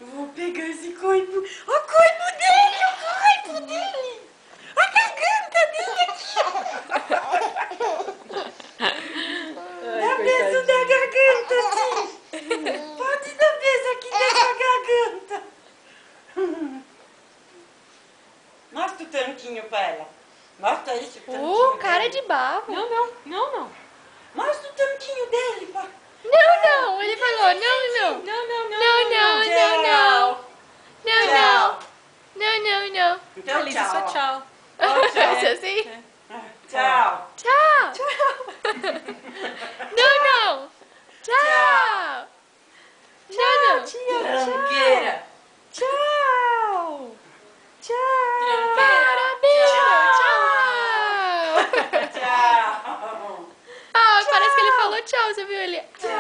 Vou pegar esse coipo. O coipo dele, o coipo dele. A garganta dele aqui. Dá beijo da garganta aqui. Pode dar beijo aqui nessa garganta. Mostra o tanquinho pra ela. Mostra isso, o tanquinho Cara dele. de bafo. Não. Mostra o tanquinho dele, pá. Não, ele falou não. Não. Não. Então, Elisa, tchau. só ó. tchau. Você assim? Tchau. Tchau. Não. Tchau. Não. Tranqueira. Tchau. Parabéns. Tchau. Tchau. Parece que ele falou tchau, você viu ele? Tchau.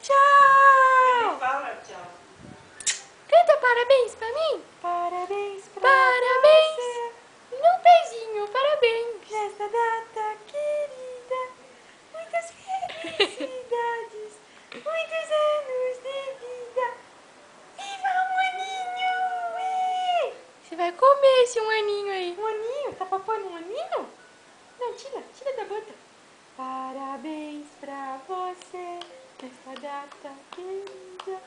Ele fala tchau. Canta parabéns pra mim. Parabéns pra Parabéns. você Num beijinho, parabéns. nesta data querida. Muitas felicidades, muitos anos de vida. Viva um aninho! Você vai comer esse um aninho aí. Um aninho? Tá papando um aninho? Não, tira da boca. Parabéns pra você nesta data querida.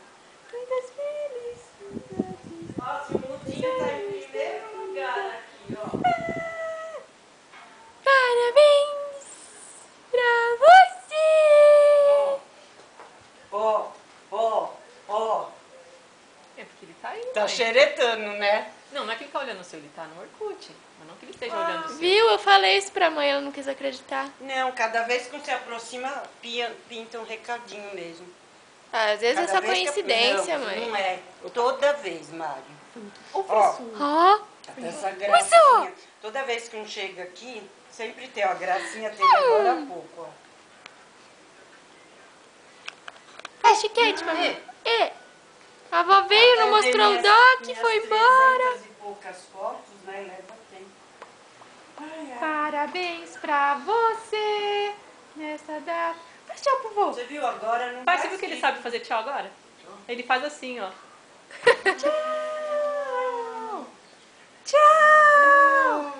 Muitas felicidades. Nossa, o mudinho tá em primeiro lugar aqui, ó. Parabéns pra você. Ó. É porque ele tá aí, Tá mãe. xeretando, né? Não é que ele tá olhando o seu, ele tá no Orkut. Mas não que ele esteja olhando o seu. Viu? Eu falei isso pra mãe, ela não quis acreditar. Não, cada vez que se aproxima, pinta um recadinho mesmo. Às vezes é Cada só vez que coincidência, não, mãe. Não é. Toda vez, Mário. Ô, Ó. Fressu. Ó. Essa gracinha. Toda vez que um chega aqui, sempre tem, ó. A gracinha teve agora há pouco, ó. Faz chiquete, mamãe. A avó veio, não Até ver mostrou o minhas- doc, minhas foi embora. 300 e poucas fotos, né? Leva tempo. Ai. Parabéns pra você nesta data. Faz tchau pro vô. Você viu agora? Não Pai, tá você viu que ele escrito. sabe fazer tchau agora? Ele faz assim, ó. Tchau.